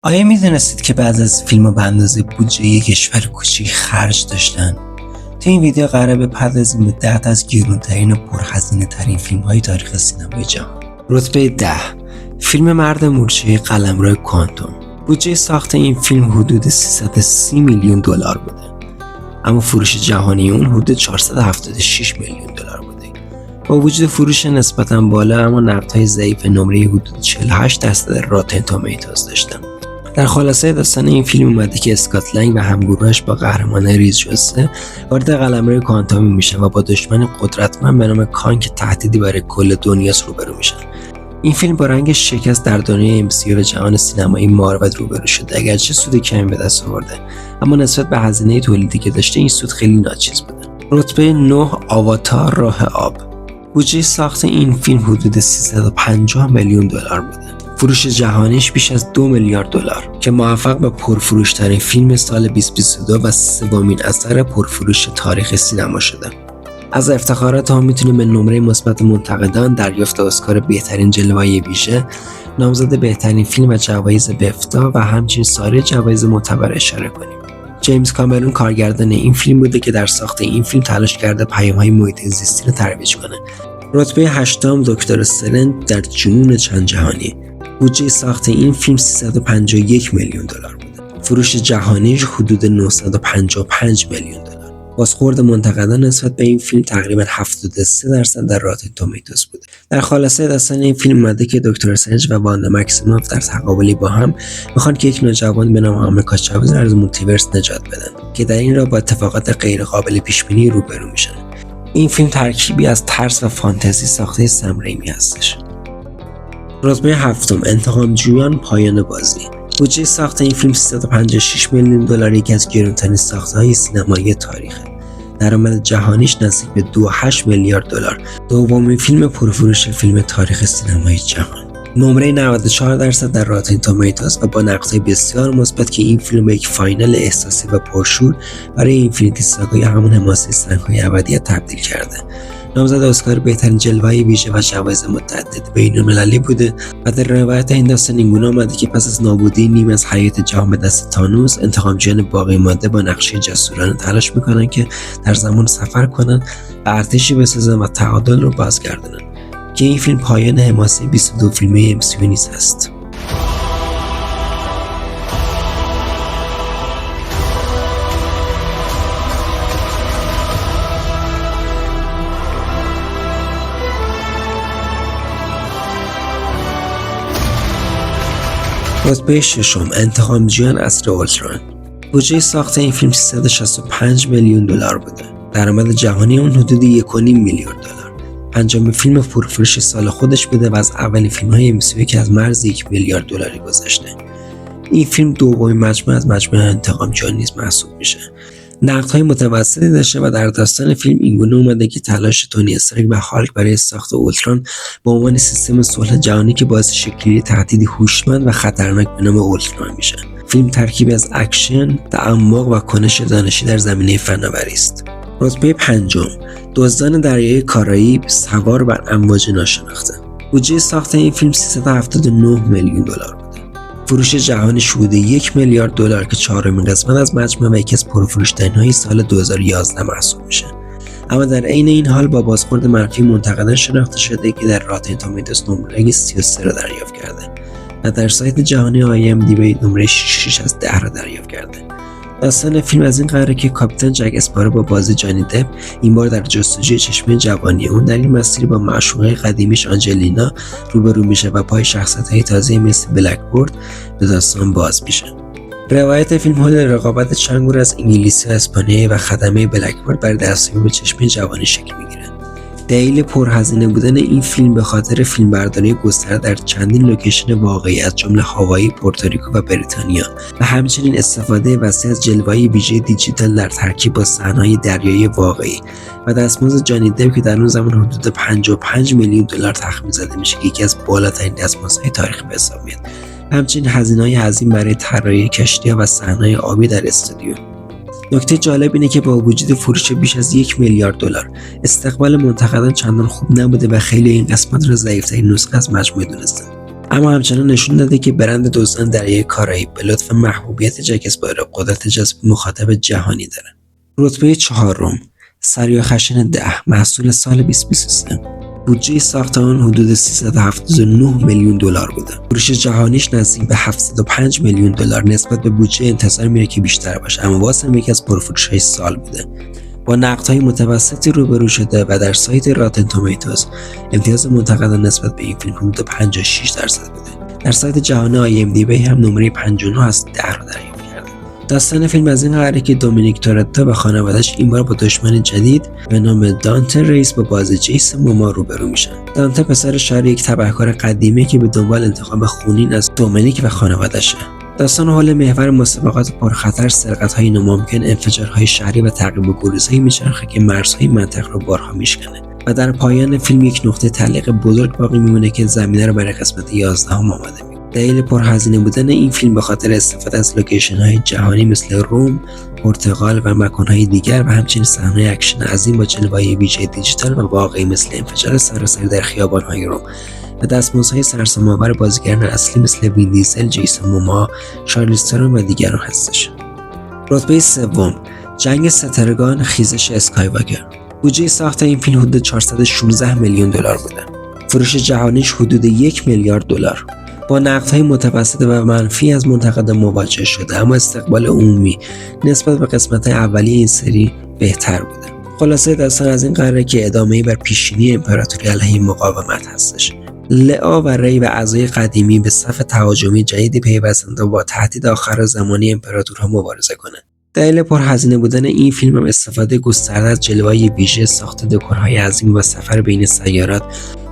آیا میدونستید که بعضی از فیلم‌ها به اندازه بودجه یک کشور کوچیک خرج داشتن؟ تو این ویدیو قراره بپردازیم به 10 از گرونترین و پرهزینه‌ترین فیلم‌های تاریخ سینمای جهان. رتبه 10: فیلم مرد مورچه قلمرو کوانتوم. بودجه ساخت این فیلم حدود 330 میلیون دلار بوده، اما فروش جهانی اون حدود 476 میلیون دلار بوده. با وجود فروش نسبتاً بالا، اما نقدهای ضعیف نمره حدود 48% راتن تومیتوز داشتن. در خلاصه داستان این فیلم اومده که اسکات لنگ و همگروهش با قهرمان ریز جوسته وارد قلمرو کوانتومی میشن و با دشمن قدرتمند به نام کان که تهدیدی برای کل دنیاست روبرو میشن. این فیلم با رنگ شکست در دنیای MCU و جهان سینمایی مارول روبرو شده، اگرچه سود کمی به دست آورده، اما نسبت به هزینه تولیدی که داشته این سود خیلی ناچیز بوده. رتبه 9: آواتار راه آب. بودجه ساخت این فیلم حدود 350 میلیون دلار بوده. فروش جهانیش بیش از 2 میلیارد دلار که موفق به پرفروش‌ترین فیلم سال 2022 و سومین اثر پرفروش تاریخ سینما شده. از افتخارات هم میتونیم به نمره مثبت منتقدان، دریافت اسکار بهترین جلوه‌ای ویژه، نامزد بهترین فیلم و جوایز بفتا و همچنین سایر جوایز معتبر اشاره کنیم. جیمز کامرون کارگردان این فیلم بوده که در ساخت این فیلم تلاش کرده پیام‌های محیط زیستی رو ترویج کنه. رتبه 8: دکتر استرنج در جنون چند جهانی. بودجه ساخت این فیلم 351 میلیون دلار بوده. فروش جهانیش حدود 955 میلیون دلار. بازخورد منتقدان نسبت به این فیلم تقریباً 73% در راتن تومیتوز بوده. در خلاصه داستان این فیلم اومده که دکتر استرنج و واندا مکسیموف در تقابلی با هم میخوان که یک نوجوان به نام آمریکا چاوز از مولتیورس نجات بدن که در این راه با اتفاقات غیر قابل پیش بینی روبرو میشن. این فیلم ترکیبی از ترس و فانتزی ساخته سم ریمی هستش. رتبه 7: انتقامجویان پایان بازی. بودجه ساخت این فیلم 356 میلیون دلار، یکی از گرانترین ساخته‌های سینمایی تاریخه. درآمد جهانیش نزدیک به 2.8 میلیارد دلار. دومین فیلم پرفروش فیلم تاریخ سینمایی جهان. نمره 94% در راتن تومیتوز و با نقدهای بسیار مثبت که این فیلم به یک فاینال احساسی و پرشور برای اینفینیتی ساگا یا همون حماسه سنگ‌های ابدیت تبدیل کرده. نامزد اسکار بهترین جلوه‌ای ویژه و جوایز متعدد بین‌المللی بوده و در روایت این داستان اینگونه آمده که پس از نابودی نیم از حیات جهان به دست تانوس، انتقامجویان باقی مانده با نقشه جسورانه تلاش میکنن که در زمان سفر کنن و ارتشی بسازن و تعادل رو بازگردونن، که این فیلم پایان حماسه 22 فیلمه MCU نیز هست. رتبه 6: انتقامجویان عصر اولترون. بودجه ساخت این فیلم 365 میلیون دلار بوده. درآمد جهانی اون حدود 1.5 میلیارد دلار. پنجمین فیلم پرفروش سال خودش بوده و از اولین فیلم‌های MCU که از مرز 1 میلیارد دلاری گذشته. این فیلم دومین مجموعه از مجموعه انتقامجویان نیز محسوب میشه. نقدهای متوسطی داشته و در داستان فیلم اینگونه اومده که تلاش تونی استارک و هالک برای ساخت اولترون به عنوان سیستم صلح جهانی که باعث شکل‌گیری تهدیدی هوشمند و خطرناک به نام اولترون میشه. فیلم ترکیبی از اکشن، تعمق و کنش دانشی در زمینه فناوری است. رتبه 5: دزدان دریای کارائیب سوار بر امواج ناشناخته. بودجه ساخت این فیلم 379 میلیون دلار بود. فروش جهانی حدود 1 میلیارد دلار که چهارمین قسمت از مجموعه و یکی از پرفروش‌ترین‌های سال 2011 محسوب میشه. اما در عین این حال با بازخورد منفی منتقدان شناخته شده که در راتن تومیتوز نمره 33 را دریافت کرده و در سایت جهانی IMDb نمره 6 از 10 را دریافت کرده. داستان فیلم از این قراره که کاپیتان جک اسپارو با بازی جانی دپ این بار در جستجوی چشمه جوانی اون در این مسیر با معشوقه قدیمیش آنجلینا روبرو میشه و پای شخصیت‌های تازه مثل بلکبورد به داستان باز میشه. روایت فیلم حول رقابت چند گروه از انگلیسی و اسپانیایی و خدمه بلکبورد برای دستیابی به چشمه جوانی شکل میگیره. دلیل پرهزینه بودن این فیلم به خاطر فیلمبرداری گسترده در چندین لوکیشن واقعی از جمله هاوایی، پورتوریکو و بریتانیا و همچنین استفاده وسیع از جلوه‌های ویژه دیجیتال در ترکیب با صحنه‌های دریایی واقعی و دستمزد جانی دپ که در اون زمان حدود 55 میلیون دلار تخمین زده میشه که یکی از بالاترین دستمزدهای تاریخ به حساب میاد. همچنین هزینه‌های عظیم برای طراحی کشتی‌ها و صحنه‌های آبی در استودیو. نکته جالب اینه که با وجود فروش بیش از 1 میلیارد دلار استقبال منتقدان چندان خوب نبوده و خیلی این قسمت را ضعیف‌ترین نسخه از مجموعه دونستند. اما همچنان نشون داده که برند دزدان دریای کارائیب به لطف محبوبیت جک اسپارو قدرت جذب مخاطب جهانی داره. رتبه 4 سریع و خشن 10 محصول سال 2023. بودجه ساخت آن حدود 379 میلیون دلار بوده. فروش جهانیش نزدیک به 705 میلیون دلار نسبت به بودجه انتظار میره که بیشتر باشه، اما واسه یکی از پرفروش‌های سال بوده. با نقدهای متوسطی روبرو شده و در سایت راتن تومیتوز امتیاز منتقدان نسبت به این فیلم حدود 56% بوده. در سایت جهانی IMDb هم نمره 59 از 10 رو دریافت کرده. داستان فیلم از این قراره که دومینیک تورتو و خانواده‌اش این بار با دشمن جدید به نام دانته ریس با بازی جیسون موما روبرو میشن. دانته پسر شهر یک تبهکار قدیمی که به دنبال انتقام خونین از دومینیک و خانواده‌شه. داستان حول محور مسابقات پرخطر، سرقت‌های ناممکن، انفجارهای شهری و تعقیب و گریزهای میچرخه که مرزهای منطقه رو بارها میشکنه و در پایان فیلم یک نقطه تعلیق بزرگ باقی میمونه که زمینه رو برای قسمت 11 آماده میکنه. دلیل پرهزینه بودن این فیلم به خاطر استفاده از لوکیشن‌های جهانی مثل روم، پرتغال و مکان‌های دیگر و همچنین صحنه‌های اکشن عظیم با جلوه‌های ویژه دیجیتال و واقعی مثل انفجار سراسری در خیابان‌های روم و دستمزدهای سرسام‌آور بازیگران اصلی مثل وین دیزل، جیسون موما، شارلیز ترون و دیگران هستش. رتبه 3 جنگ ستارگان خیزش اسکایواکر. بودجه ساخت این فیلم حدود 416 میلیون دلار بوده. فروش جهانیش حدود 1 میلیارد دلار. با نقدهای متوسط و منفی از منتقدان مواجه شده، اما استقبال عمومی نسبت به قسمت‌های اولیه این سری بهتر بوده. خلاصه داستان از این قراره که ادامه‌ای بر پیشینی امپراتوری علیه مقاومت هستش. لئا و ری و اعضای قدیمی به صف تهاجمی جدیدی پیوستند و با تهدید آخر زمانی امپراتورها مبارزه کنند. دلیل پرهزینه بودن این فیلم هم استفاده گسترده از جلوه‌های ویژه، ساخت دکورهای عظیم و سفر بین سیارات،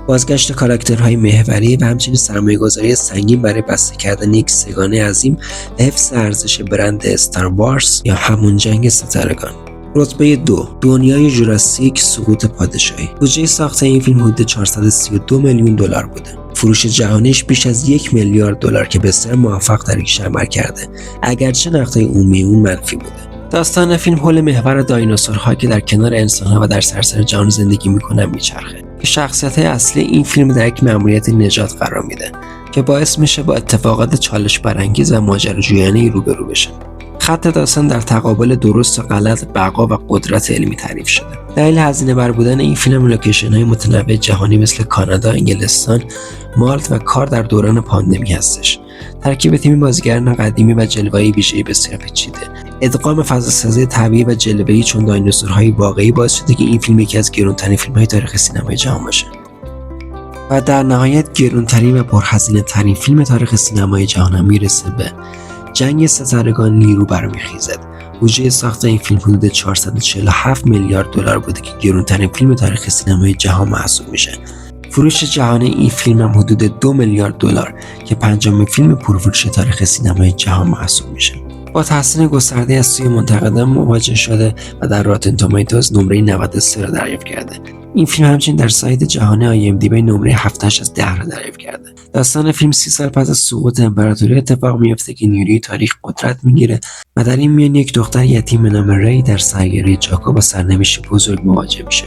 بازگشت کاراکترهای محوری و همچنین سرمایه‌گذاری سنگین برای بسته کردن یک سگانه عظیم و حفظ ارزش برند استار وارز یا همون جنگ ستارگان. رتبه 2 دنیای جوراسیک سقوط پادشاهی. بودجه ساخت این فیلم حدود 432 میلیون دلار بوده. فروش جهانیش بیش از 1 میلیارد دلار که بسیار موفق در این عمل کرده، اگرچه نقدهای عمومی اون منفی بوده. داستان فیلم حول محور دایناسورها که در کنار انسان‌ها و در سراسر جهان زندگی می‌کنن میچرخه که شخصیت‌های اصلی این فیلم در یک مأموریت نجات قرار میده که باعث میشه با اتفاقات چالش برانگیز و ماجراجویانه‌ای روبرو بشن. خط داستان در تقابل درست و غلط، بقا و قدرت علمی تعریف شده. دلیل هزینه بر بودن این فیلم لوکیشن‌های متنوع جهانی مثل کانادا، انگلستان، مالت و کار در دوران پاندمی هستش. ترکیب تیم بازیگران قدیمی و جلوه‌ای ویژه‌ای بسیار پیچیده. ادغام فضاسازی طبیعی و جلوه‌ای چون دایناسورهای واقعی باعث شده که این فیلم یکی از گران‌ترین فیلم‌های تاریخ سینمای جهان باشه. و در نهایت گران‌ترین و پرهزینه‌ترین فیلم تاریخ سینمای جهان هم میرسه به جنگ ستارگان نیرو برمیخیزد. بودجه ساخت این فیلم حدود 447 میلیارد دلار بوده که گران‌ترین فیلم تاریخ سینمای جهان محسوب میشه. فروش جهانی این فیلم هم حدود 2 میلیارد دلار که پنجمین فیلم پرفروش تاریخ سینمای جهان محسوب میشه. با تحسین گسترده از سوی منتقدان مواجه شده و در راتن تومیتوز نمره 93 را دریافت کرده. این فیلم همچنین در سایت جهانی IMDb نمره 7 از 10 را دریافت کرده. داستان فیلم 30 سال پس از سقوط امپراتوری اتفاق میفته که نیروی تاریخ قدرت میگیره و در این میان یک دختر یتیم به نام ری در سیاره جاکا با سرنوشت بزرگ مواجه میشه.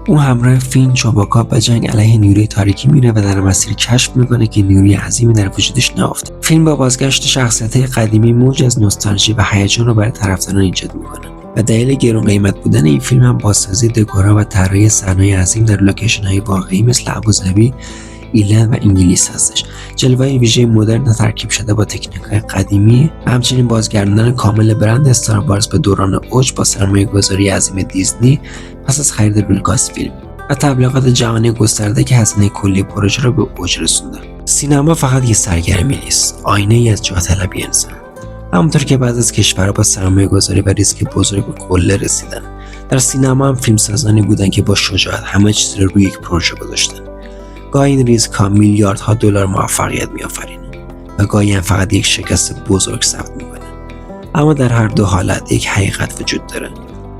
او همراه فین، چوباکا به جنگ علیه نیروی تاریکی میره و در مسیر کشف میکنه که نیروی عظیمی در وجودش نهفته. فیلم با بازگشت شخصیت‌های قدیمی موج از نوستالژی و هیجان رو برای طرفداران ایجاد میکنه. و دلیل گران قیمت بودن این فیلم هم بازسازی دکورها و طراحی صحنه‌های عظیم در لوکیشن‌های واقعی مثل ابوظبی، ایرلند و انگلیس هستش. جلوه ویژه مدرن ترکیب شده با تکنیک‌های قدیمی و همچنین بازگرداندن کامل برند استار وارز به دوران اوج با سرمایه‌گذاری عظیم دیزنی پس از خرید لوکاس فیلم و تبلیغات جهانی گسترده که هزینه کلی پروژه را به اوج رسونده. سینما فقط یه سرگرمی نیست، آینه‌ای از جاه‌طلبی انسان. همونطور که بعضی از کشورها با سرمایه‌گذاری و ریسک بزرگ به قله رسیدن، در سینما هم فیلمسازانی بودن که با شجاعت همه چیز رو روی یک پروژه گذاشتن. گاهی این ریسک‌ها میلیاردها دلار موفقیت می‌آفرینه و گاهی هم فقط یک شکست بزرگ ثبت می‌کنه. اما در هر دو حالت یک حقیقت وجود داره: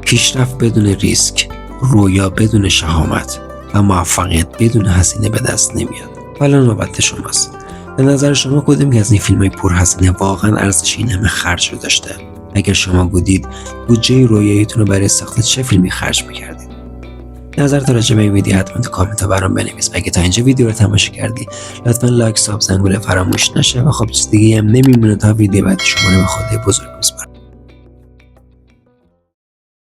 پیشرفت بدون ریسک، رویا بدون شهامت و موفقیت بدون هزینه به دست نمیاد. حالا نوبت شماست. به نظر شما کدومی از این فیلم‌های پرهزینه واقعا ارزش این همه خرج رو داشته؟ اگر شما بودید، بودجه رویاییتون رو برای ساخت چه فیلمی خرج می‌کردید؟ نظرت راجع به این ویدیو حتما تو کامنت ها برام بنویس. اگه تا اینجا ویدیو رو تماشا کردی لطفا لایک، ساب، زنگوله فراموش نشه و خب چیز دیگه هم نمیمونه تا ویدیو بعد شما رو به خدای بزرگ بسپارم.